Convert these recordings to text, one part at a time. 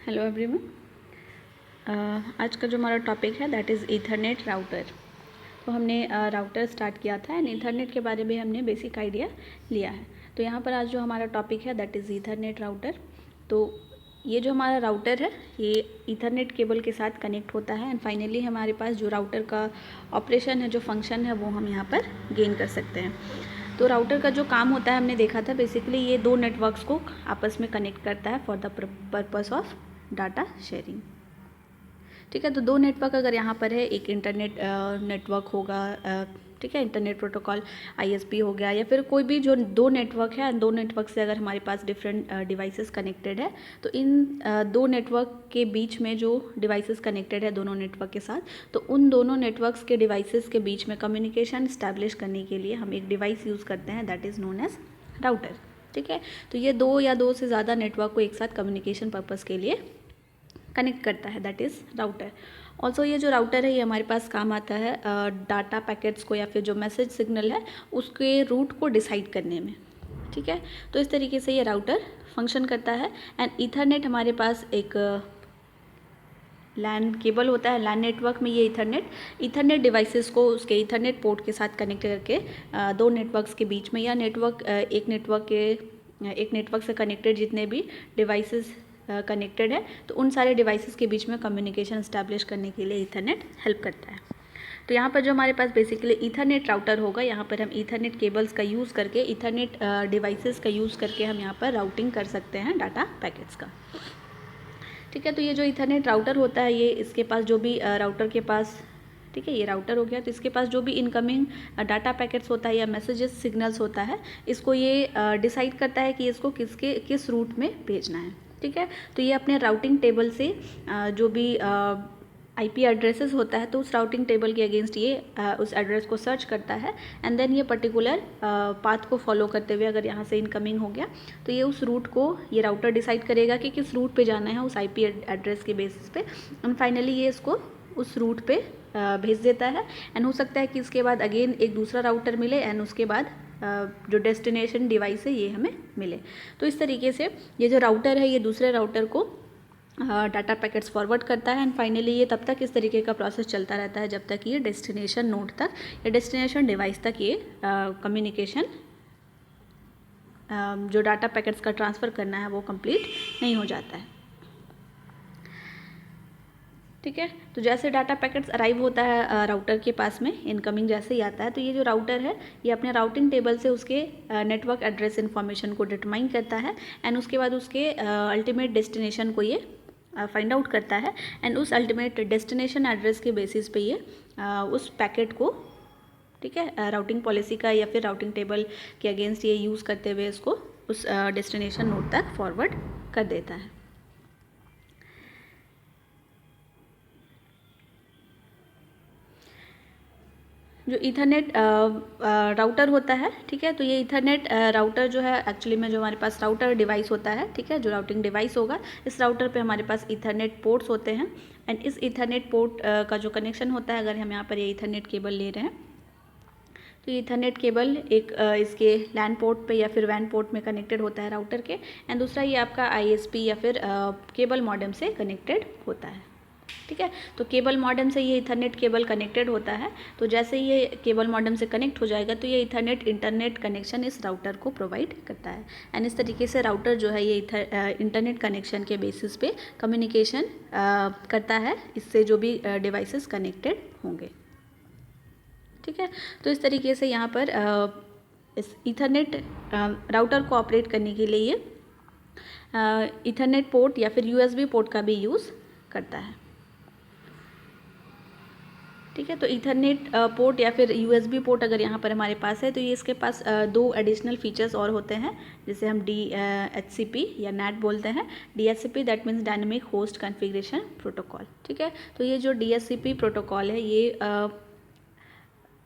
Hello everyone. आज का जो हमारा टॉपिक है दैट इज़ ईथरनेट राउटर। तो हमने राउटर स्टार्ट किया था एंड ईथरनेट के बारे में हमने बेसिक आइडिया लिया है। तो यहाँ पर आज जो हमारा टॉपिक है दैट इज़ ईथरनेट राउटर। तो ये जो हमारा राउटर है ये ईथरनेट केबल के साथ कनेक्ट होता है एंड फाइनली हमारे पास जो राउटर का ऑपरेशन है, जो फंक्शन है, वो हम यहाँ पर गेन कर सकते हैं। तो राउटर का जो काम होता है हमने देखा था, बेसिकली ये दो नेटवर्क्स को आपस में कनेक्ट करता है for the purpose of data sharing. ठीक है, तो दो नेटवर्क अगर यहाँ पर है, एक इंटरनेट नेटवर्क होगा, ठीक है, इंटरनेट प्रोटोकॉल ISP हो गया, या फिर कोई भी जो दो नेटवर्क है, दो नेटवर्क से अगर हमारे पास डिफरेंट डिवाइसेस कनेक्टेड है, तो इन दो नेटवर्क के बीच में जो डिवाइसेस कनेक्टेड है दोनों नेटवर्क के साथ, तो उन दोनों नेटवर्क्स के डिवाइसेस के बीच में कम्युनिकेशन इस्टेब्लिश करने के लिए हम एक डिवाइस यूज़ करते हैं that is known as router. ठीक है, तो ये दो या दो से ज़्यादा नेटवर्क को एक साथ कम्युनिकेशन पर्पज़ के लिए कनेक्ट करता है दैट इज़ राउटर। ऑल्सो ये जो राउटर है ये हमारे पास काम आता है डाटा पैकेट्स को या फिर जो मैसेज सिग्नल है उसके रूट को डिसाइड करने में। ठीक है, तो इस तरीके से ये राउटर फंक्शन करता है। एंड ईथरनेट हमारे पास एक लैन केबल होता है, लैन नेटवर्क में ये ईथरनेट डिवाइसेस को उसके ईथरनेट पोर्ट के साथ कनेक्ट करके दो नेटवर्क्स के बीच में, या एक नेटवर्क से कनेक्टेड जितने भी डिवाइसेस कनेक्टेड है, तो उन सारे डिवाइसेस के बीच में कम्युनिकेशन इस्टेब्लिश करने के लिए ईथरनेट हेल्प करता है। तो यहाँ पर जो हमारे पास बेसिकली ईथरनेट राउटर होगा, यहाँ पर हम ईथरनेट केबल्स का यूज़ करके, ईथरनेट डिवाइसेस का यूज़ करके हम यहाँ पर राउटिंग कर सकते हैं डाटा पैकेट्स का। ठीक है, तो ये जो ईथरनेट राउटर होता है ये इसके पास जो भी राउटर के पास, ठीक है, ये राउटर हो गया, तो इसके पास जो भी इनकमिंग डाटा पैकेट्स होता है या मैसेजेस सिग्नल्स होता है, इसको ये डिसाइड करता है कि इसको किस रूट में भेजना है। ठीक है, तो ये अपने राउटिंग टेबल से जो भी IP एड्रेसेस होता है, तो उस राउटिंग टेबल के अगेंस्ट ये उस एड्रेस को सर्च करता है एंड देन ये पर्टिकुलर पाथ को फॉलो करते हुए, अगर यहाँ से इनकमिंग हो गया तो ये उस रूट को ये राउटर डिसाइड करेगा कि किस रूट पे जाना है उस IP एड्रेस के बेसिस पे, एंड फाइनली ये इसको उस रूट पे भेज देता है। एंड हो सकता है कि इसके बाद अगेन एक दूसरा राउटर मिले एंड उसके बाद जो डेस्टिनेशन डिवाइस है ये हमें मिले। तो इस तरीके से ये जो राउटर है ये दूसरे राउटर को डाटा पैकेट्स फॉरवर्ड करता है एंड फाइनली ये तब तक इस तरीके का प्रोसेस चलता रहता है जब तक ये डेस्टिनेशन नोड तक या डेस्टिनेशन डिवाइस तक ये कम्युनिकेशन जो डाटा पैकेट्स का ट्रांसफ़र करना है वो कंप्लीट नहीं हो जाता है। ठीक है, तो जैसे डाटा पैकेट्स अराइव होता है राउटर के पास में, इनकमिंग जैसे ही आता है, तो ये जो राउटर है ये अपने राउटिंग टेबल से उसके नेटवर्क एड्रेस इन्फॉर्मेशन को डिटरमाइन करता है एंड उसके बाद उसके अल्टीमेट डेस्टिनेशन को ये फाइंड आउट करता है एंड उस अल्टीमेट डेस्टिनेशन एड्रेस के बेसिस पे ये उस पैकेट को, ठीक है, राउटिंग पॉलिसी का या फिर राउटिंग टेबल के अगेंस्ट ये यूज़ करते हुए इसको उस डेस्टिनेशन नोड तक फॉरवर्ड कर देता है। जो ईथरनेट राउटर होता है, ठीक है, तो ये ईथरनेट राउटर जो है एक्चुअली में जो हमारे पास राउटर डिवाइस होता है, ठीक है, जो राउटिंग डिवाइस होगा, इस राउटर पे हमारे पास ईथरनेट पोर्ट्स होते हैं एंड इस ईथरनेट पोर्ट का जो कनेक्शन होता है, अगर हम यहाँ पर ये ईथरनेट केबल ले रहे हैं तो ये ईथरनेट केबल एक इसके लैन पोर्ट पे या फिर वैन पोर्ट में कनेक्टेड होता है राउटर के, एंड दूसरा ये आपका ISP या फिर केबल मॉडेम से कनेक्टेड होता है। ठीक है, तो केबल मॉडेम से ये ईथरनेट केबल कनेक्टेड होता है, तो जैसे ही ये केबल मॉडेम से कनेक्ट हो जाएगा तो ये ईथरनेट इंटरनेट कनेक्शन इस राउटर को प्रोवाइड करता है एंड इस तरीके से राउटर जो है ये इंटरनेट कनेक्शन के बेसिस पे कम्युनिकेशन करता है इससे जो भी डिवाइसेस कनेक्टेड होंगे। ठीक है, तो इस तरीके से यहाँ पर इस ईथरनेट राउटर को ऑपरेट करने के लिए ये ईथरनेट पोर्ट या फिर USB पोर्ट का भी यूज़ करता है। ठीक है, तो ईथरनेट पोर्ट या फिर USB पोर्ट अगर यहाँ पर हमारे पास है तो ये इसके पास दो एडिशनल फीचर्स और होते हैं जिसे हम DHCP या NAT बोलते हैं। DHCP that means dynamic host configuration protocol. ठीक है, तो ये जो DHCP प्रोटोकॉल है ये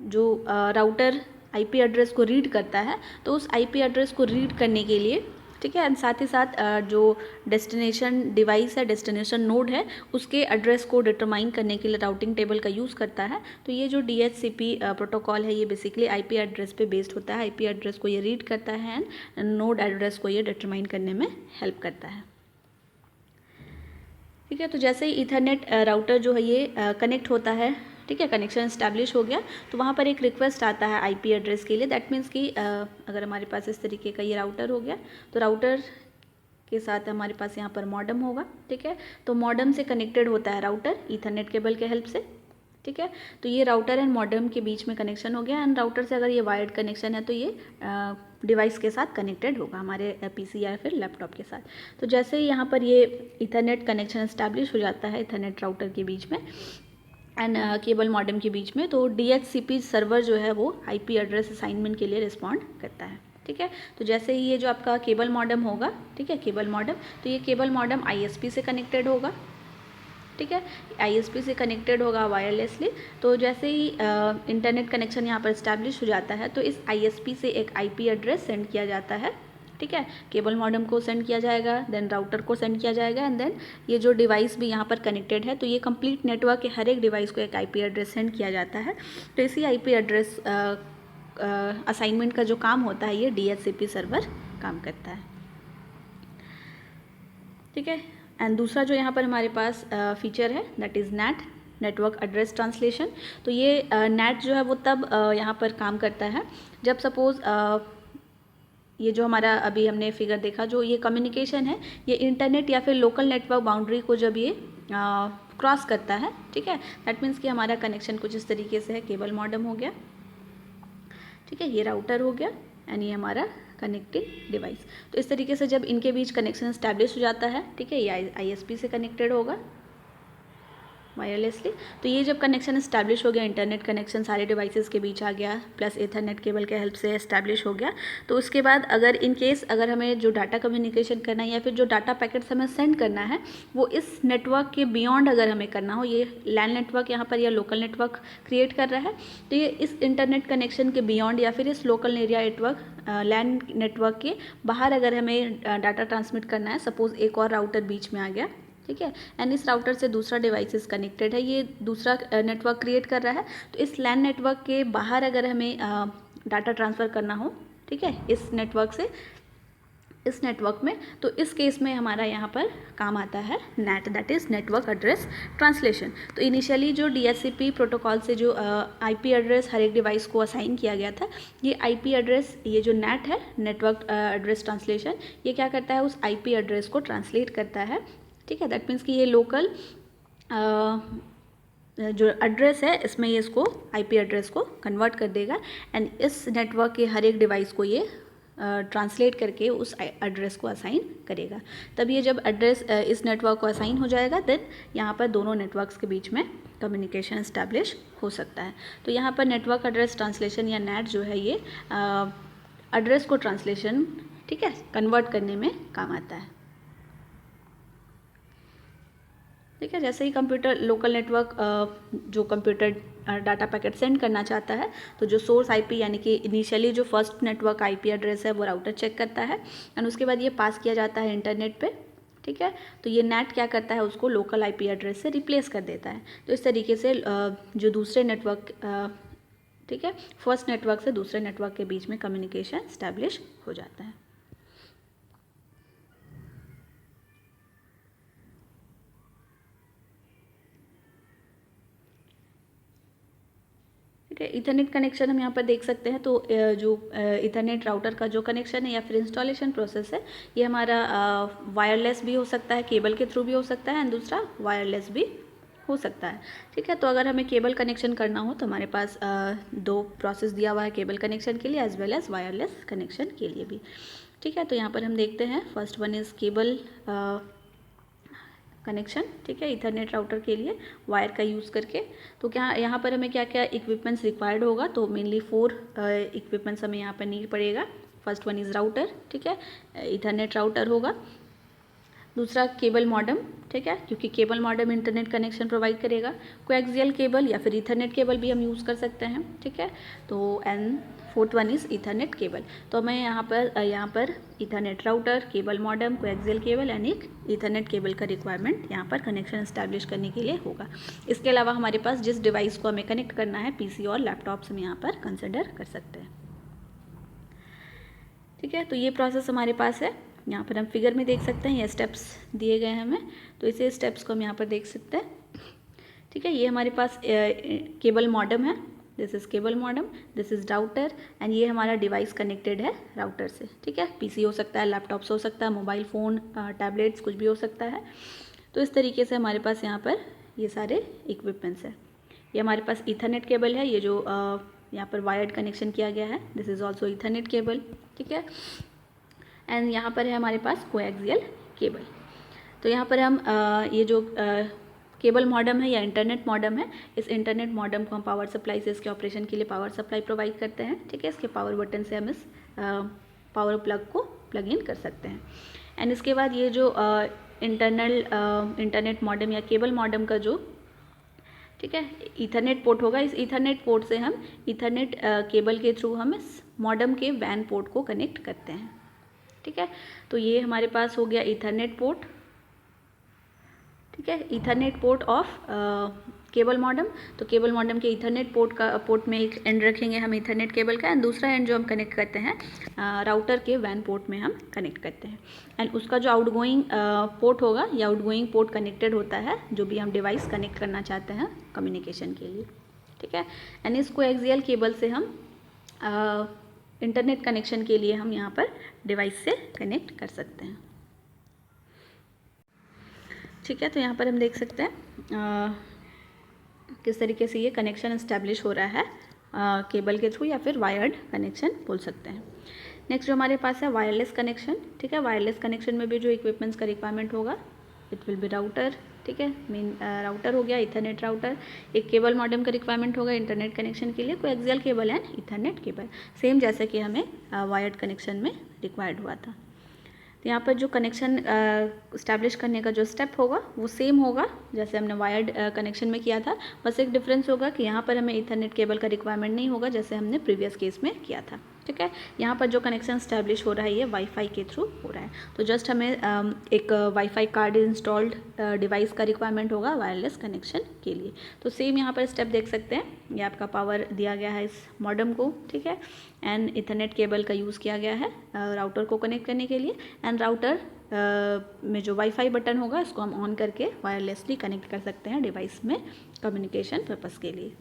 जो राउटर IP एड्रेस को रीड करता है, तो उस IP एड्रेस को रीड करने के लिए, ठीक है, एंड साथ ही साथ जो डेस्टिनेशन डिवाइस है, डेस्टिनेशन नोड है, उसके एड्रेस को डिटरमाइन करने के लिए राउटिंग टेबल का यूज़ करता है। तो ये जो DHCP प्रोटोकॉल है ये बेसिकली IP एड्रेस पे बेस्ड होता है। IP एड्रेस को ये रीड करता है एंड नोड एड्रेस को ये डिटरमाइन करने में हेल्प करता है। ठीक है, तो जैसे ही ईथरनेट राउटर जो है ये कनेक्ट होता है, ठीक है, कनेक्शन इस्टेब्लिश हो गया, तो वहाँ पर एक रिक्वेस्ट आता है आईपी एड्रेस के लिए। दैट मीन्स कि अगर हमारे पास इस तरीके का ये राउटर हो गया, तो राउटर के साथ हमारे पास यहाँ पर मॉडम होगा, ठीक है। तो मॉडम से कनेक्टेड होता है राउटर ईथरनेट केबल के हेल्प से, ठीक है। तो ये राउटर एंड मॉडम के बीच में कनेक्शन हो गया, एंड राउटर से अगर ये वायर्ड कनेक्शन है तो ये डिवाइस के साथ कनेक्टेड होगा, हमारे पीसी या फिर लैपटॉप के साथ। तो जैसे ही यहाँ पर ये ईथरनेट कनेक्शन इस्टेब्लिश हो जाता है ईथरनेट राउटर के बीच में एंड केबल मॉडम के बीच में, तो DHCP सर्वर जो है वो आईपी एड्रेस असाइनमेंट के लिए रिस्पॉन्ड करता है, ठीक है। तो जैसे ही ये जो आपका केबल मॉडम होगा, ठीक है, केबल मॉडम, तो ये केबल मॉडम ISP से कनेक्टेड होगा, ठीक है, ISP से कनेक्टेड होगा वायरलेसली। तो जैसे ही इंटरनेट कनेक्शन यहाँ पर इस्टेब्लिश हो जाता है, तो इस ISP से एक IP एड्रेस सेंड किया जाता है, ठीक है, केबल मॉडम को सेंड किया जाएगा, देन राउटर को सेंड किया जाएगा, एंड देन ये जो डिवाइस भी यहाँ पर कनेक्टेड है, तो ये कंप्लीट नेटवर्क के हर एक डिवाइस को एक IP एड्रेस सेंड किया जाता है। तो इसी IP एड्रेस असाइनमेंट का जो काम होता है ये DHCP सर्वर काम करता है, ठीक है। एंड दूसरा जो यहाँ पर हमारे पास फीचर है that is NAT, network address translation. तो ये NAT जो है वो तब यहाँ पर काम करता है जब सपोज़ ये जो हमारा अभी हमने फिगर देखा, जो ये कम्युनिकेशन है ये इंटरनेट या फिर लोकल नेटवर्क बाउंड्री को जब ये क्रॉस करता है, ठीक है, दैट मीन्स कि हमारा कनेक्शन कुछ इस तरीके से है, केबल मॉडम हो गया, ठीक है, ये राउटर हो गया एंड ये हमारा कनेक्टिंग डिवाइस। तो इस तरीके से जब इनके बीच कनेक्शन इस्टेब्लिश हो जाता है, ठीक है, ये ISP से कनेक्टेड होगा वायरलेसली। तो ये जब कनेक्शन इस्टेब्लिश हो गया, इंटरनेट कनेक्शन सारे डिवाइसेस के बीच आ गया, प्लस ईथरनेट केबल के हेल्प से इस्टेब्लिश हो गया, तो उसके बाद अगर इन केस अगर हमें जो डाटा कम्युनिकेशन करना है या फिर जो डाटा पैकेट्स हमें सेंड करना है वो इस नेटवर्क के बियॉन्ड अगर हमें करना हो, ये लैन नेटवर्क यहाँ पर या लोकल नेटवर्क क्रिएट कर रहा है, तो ये इस इंटरनेट कनेक्शन के बियॉन्ड या फिर इस local area network LAN network के बाहर अगर हमें डाटा ट्रांसमिट करना है, सपोज़ एक और राउटर बीच में आ गया, ठीक है, एंड इस राउटर से दूसरा डिवाइसेस कनेक्टेड है, ये दूसरा नेटवर्क क्रिएट कर रहा है, तो इस लैन नेटवर्क के बाहर अगर हमें डाटा ट्रांसफ़र करना हो, ठीक है, इस नेटवर्क से इस नेटवर्क में, तो इस केस में हमारा यहाँ पर काम आता है NAT, that is network address translation. तो इनिशियली जो DHCP प्रोटोकॉल से जो IP एड्रेस हर एक डिवाइस को असाइन किया गया था, ये IP एड्रेस, ये जो NAT है, नेटवर्क एड्रेस ट्रांसलेशन, ये क्या करता है, उस IP एड्रेस को ट्रांसलेट करता है, ठीक है। दैट मीन्स कि ये लोकल जो एड्रेस है इसमें ये इसको IP एड्रेस को कन्वर्ट कर देगा एंड इस नेटवर्क के हर एक डिवाइस को ये ट्रांसलेट करके उस एड्रेस को असाइन करेगा। तब ये जब एड्रेस इस नेटवर्क को असाइन हो जाएगा, देन यहाँ पर दोनों नेटवर्क्स के बीच में कम्युनिकेशन इस्टेब्लिश हो सकता है। तो यहाँ पर नेटवर्क एड्रेस ट्रांसलेशन या NAT जो है ये एड्रेस को ट्रांसलेशन, ठीक है, कन्वर्ट करने में काम आता है, ठीक है। जैसे ही कंप्यूटर लोकल नेटवर्क जो कंप्यूटर डाटा पैकेट सेंड करना चाहता है, तो जो सोर्स IP यानी कि इनिशियली जो फर्स्ट नेटवर्क IP एड्रेस है वो राउटर चेक करता है एंड उसके बाद ये पास किया जाता है इंटरनेट पे, ठीक है। तो ये NAT क्या करता है, उसको लोकल IP एड्रेस से रिप्लेस कर देता है। तो इस तरीके से जो दूसरे नेटवर्क, ठीक है, फर्स्ट नेटवर्क से दूसरे नेटवर्क के बीच में कम्युनिकेशन इस्टेब्लिश हो जाता है। ठीक है, ईथरनेट कनेक्शन हम यहाँ पर देख सकते हैं। तो जो ईथरनेट राउटर का जो कनेक्शन है या फिर इंस्टॉलेशन प्रोसेस है, ये हमारा वायरलेस भी हो सकता है, केबल के थ्रू भी हो सकता है एंड दूसरा वायरलेस भी हो सकता है, ठीक है। तो अगर हमें केबल कनेक्शन करना हो तो हमारे पास दो प्रोसेस दिया हुआ है केबल कनेक्शन के लिए as well as wireless connection के लिए भी, ठीक है। तो यहाँ पर हम देखते हैं, first one is cable connection, ठीक है, ईथरनेट राउटर के लिए वायर का यूज़ करके। तो क्या यहाँ पर हमें क्या क्या इक्विपमेंट्स रिक्वायर्ड होगा, तो मेनली 4 इक्विपमेंट्स हमें यहाँ पर नीड पड़ेगा। फर्स्ट वन इज़ राउटर, ठीक है, ईथरनेट राउटर होगा। दूसरा केबल मॉडम, ठीक है, क्योंकि cable modem internet connection provide करेगा। कोएक्सियल केबल या फिर ईथरनेट केबल भी हम यूज़ कर सकते हैं, ठीक है। तो and fourth one is Ethernet cable. तो हमें यहाँ पर Ethernet router, cable modem, coaxial cable and एक ईथरनेट केबल का रिक्वायरमेंट यहाँ पर कनेक्शन इस्टेब्लिश करने के लिए होगा। इसके अलावा हमारे पास जिस डिवाइस को हमें कनेक्ट करना है, PC और लैपटॉप्स हम यहाँ पर कंसिडर कर सकते हैं, ठीक है। तो ये प्रोसेस हमारे पास है। यहाँ पर हम फिगर में देख सकते हैं, ये स्टेप्स दिए गए हैं हमें, तो इसे स्टेप्स को हम यहाँ पर देख सकते हैं। ठीक है, ये हमारे पास केबल मॉडेम है, this is cable modem, this is router, and ये हमारा डिवाइस कनेक्टेड है राउटर से। ठीक है, पीसी हो सकता है, लैपटॉप्स हो सकता है, मोबाइल फ़ोन, टैबलेट्स, कुछ भी हो सकता है। तो इस तरीके से हमारे पास यहाँ पर ये सारे इक्विपमेंट्स है। ये हमारे पास ईथरनेट केबल है, ये जो यहाँ पर वायर्ड कनेक्शन किया गया है, this is also Ethernet cable. ठीक है, एंड यहाँ पर है हमारे पास कोएक्सियल केबल। तो यहाँ पर हम ये जो केबल मॉडेम है या इंटरनेट मॉडेम है, इस इंटरनेट मॉडेम को हम पावर सप्लाई से इसके ऑपरेशन के लिए पावर सप्लाई प्रोवाइड करते हैं। ठीक है, इसके पावर बटन से हम इस पावर प्लग को प्लग इन कर सकते हैं। एंड इसके बाद ये जो इंटरनेट मॉडेम या केबल मॉडेम का जो, ठीक है, ईथरनेट पोर्ट होगा, इस ईथरनेट पोर्ट से हम ईथरनेट केबल के थ्रू हम इस मॉडेम के वैन पोर्ट को कनेक्ट करते हैं। ठीक है, तो ये हमारे पास हो गया ईथरनेट पोर्ट। ठीक है, Ethernet port of cable modem. तो केबल मॉडेम के ईथरनेट पोर्ट में एक एंड रखेंगे हम ईथरनेट केबल का, एंड दूसरा एंड जो हम कनेक्ट करते हैं राउटर के वैन पोर्ट में हम कनेक्ट करते हैं। एंड उसका जो आउटगोइंग पोर्ट होगा या आउटगोइंग पोर्ट कनेक्टेड होता है जो भी हम डिवाइस कनेक्ट करना चाहते हैं कम्युनिकेशन के लिए। ठीक है, एंड इस कोएक्सियल केबल से हम इंटरनेट कनेक्शन के लिए हम यहाँ पर डिवाइस से कनेक्ट कर सकते हैं। ठीक है, तो यहाँ पर हम देख सकते हैं किस तरीके से ये कनेक्शन इस्टेब्लिश हो रहा है केबल के थ्रू या फिर वायर्ड कनेक्शन बोल सकते हैं। नेक्स्ट जो हमारे पास है वायरलेस कनेक्शन। ठीक है, वायरलेस कनेक्शन में भी जो इक्विपमेंट्स का रिक्वायरमेंट होगा, इट विल बी राउटर। ठीक है, मेन राउटर हो गया, इथरनेट राउटर। एक केबल मॉडेम का रिक्वायरमेंट होगा इंटरनेट कनेक्शन के लिए, coaxial cable and Ethernet cable, same जैसे कि हमें वायर्ड कनेक्शन में रिक्वायर्ड हुआ था। तो यहाँ पर जो कनेक्शन इस्टेब्लिश करने का जो स्टेप होगा वो सेम होगा जैसे हमने वायर्ड कनेक्शन में किया था, बस एक डिफरेंस होगा कि यहाँ पर हमें इथरनेट केबल का रिक्वायरमेंट नहीं होगा जैसे हमने प्रीवियस केस में किया था। ठीक है, यहाँ पर जो कनेक्शन इस्टेब्लिश हो रहा है ये वाईफाई के थ्रू हो रहा है, तो जस्ट हमें एक वाईफाई कार्ड इंस्टॉल्ड डिवाइस का रिक्वायरमेंट होगा वायरलेस कनेक्शन के लिए। तो सेम यहाँ पर स्टेप देख सकते हैं, ये आपका पावर दिया गया है इस मॉडेम को। ठीक है, एंड इथरनेट केबल का यूज़ किया गया है राउटर को कनेक्ट करने के लिए, एंड राउटर में जो वाईफाई बटन होगा इसको हम ऑन करके वायरलेसली कनेक्ट कर सकते हैं डिवाइस में कम्युनिकेशन पर्पस के लिए।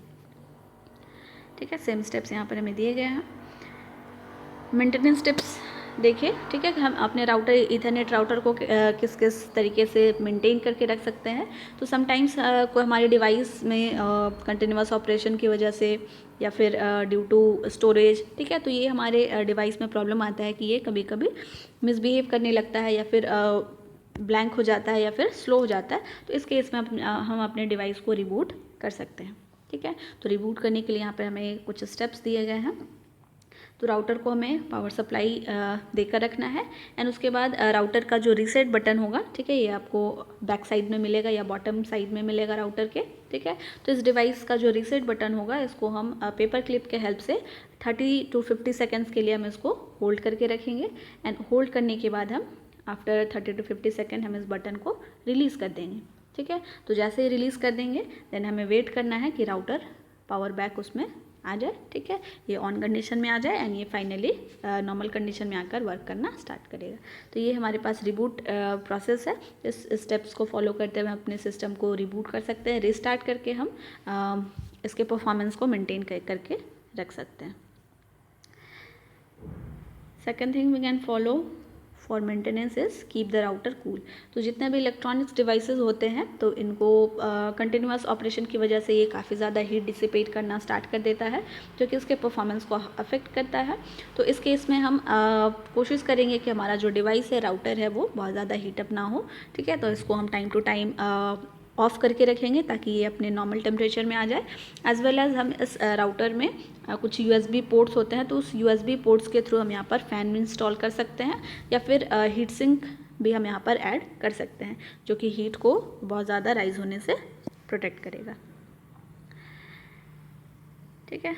ठीक है, सेम स्टेप्स यहाँ पर हमें दिए गए हैं। मेंटेनेंस टिप्स देखिए। ठीक है, हम अपने राउटर इथरनेट राउटर को किस किस तरीके से मेंटेन करके रख सकते हैं। तो समटाइम्स कोई हमारे डिवाइस में कंटिन्यूअस ऑपरेशन की वजह से या फिर ड्यू टू स्टोरेज, ठीक है, तो ये हमारे डिवाइस में प्रॉब्लम आता है कि ये कभी कभी मिसबिहेव करने लगता है या फिर ब्लैंक हो जाता है या फिर स्लो हो जाता है। तो इस केस में हम अपने डिवाइस को रिबूट कर सकते हैं। ठीक है, तो रिबूट करने के लिए यहाँ पर हमें कुछ स्टेप्स दिए गए हैं। तो राउटर को हमें पावर सप्लाई देकर रखना है, एंड उसके बाद राउटर का जो रीसेट बटन होगा, ठीक है, ये आपको बैक साइड में मिलेगा या बॉटम साइड में मिलेगा राउटर के। ठीक है, तो इस डिवाइस का जो रीसेट बटन होगा इसको हम पेपर क्लिप के हेल्प से 30 to 50 सेकेंड्स के लिए हम इसको होल्ड करके रखेंगे, एंड होल्ड करने के बाद हम आफ्टर 30 to 50 सेकेंड हम इस बटन को रिलीज़ कर देंगे। ठीक है, तो जैसे ही रिलीज़ कर देंगे देन हमें वेट करना है कि राउटर पावर बैक उसमें आ जाए। ठीक है, ये ऑन कंडीशन में आ जाए एंड ये फाइनली नॉर्मल कंडीशन में आकर वर्क करना स्टार्ट करेगा। तो ये हमारे पास रिबूट प्रोसेस है। इस स्टेप्स को फॉलो करते हुए अपने सिस्टम को रिबूट कर सकते हैं, रिस्टार्ट करके हम इसके परफॉर्मेंस को मेंटेन करके रख सकते हैं। Second thing we can follow for maintenance is keep the router cool. तो जितने भी इलेक्ट्रॉनिक्स डिवाइसेस होते हैं तो इनको कंटिन्यूअस ऑपरेशन की वजह से ये काफ़ी ज़्यादा हीट डिसिपेट करना स्टार्ट कर देता है, जो कि उसके परफॉर्मेंस को अफेक्ट करता है। तो इस केस में हम कोशिश करेंगे कि हमारा जो डिवाइस है, राउटर है, वो बहुत ज़्यादा हीटअप ना हो। ठीक है, तो इसको हम टाइम टू टाइम ऑफ़ करके रखेंगे ताकि ये अपने नॉर्मल टेम्परेचर में आ जाए। एज वेल एज हम इस राउटर में कुछ USB पोर्ट्स होते हैं, तो उस USB पोर्ट्स के थ्रू हम यहाँ पर फ़ैन इंस्टॉल कर सकते हैं, या फिर हीट सिंक भी हम यहाँ पर ऐड कर सकते हैं, जो कि हीट को बहुत ज़्यादा राइज होने से प्रोटेक्ट करेगा। ठीक है,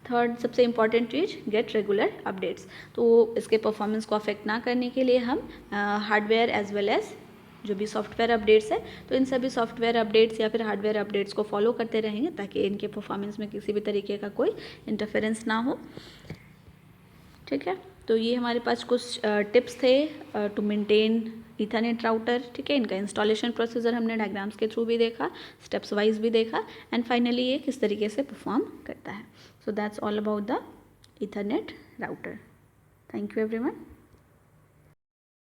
थर्ड सबसे इम्पॉर्टेंट चीज़, गेट रेगुलर अपडेट्स। तो इसके परफॉर्मेंस को अफेक्ट ना करने के लिए हम हार्डवेयर एज वेल एज जो भी सॉफ्टवेयर अपडेट्स है, तो इन सभी सॉफ्टवेयर अपडेट्स या फिर हार्डवेयर अपडेट्स को फॉलो करते रहेंगे ताकि इनके परफॉर्मेंस में किसी भी तरीके का कोई इंटरफेरेंस ना हो। ठीक है, तो ये हमारे पास कुछ टिप्स थे टू मेंटेन ईथरनेट राउटर, ठीक है। इनका इंस्टॉलेशन प्रोसीजर हमने डायग्राम्स के थ्रू भी देखा, स्टेप्स वाइज भी देखा, एंड फाइनली ये किस तरीके से परफॉर्म करता है। So that's all about the Ethernet router. Thank you everyone.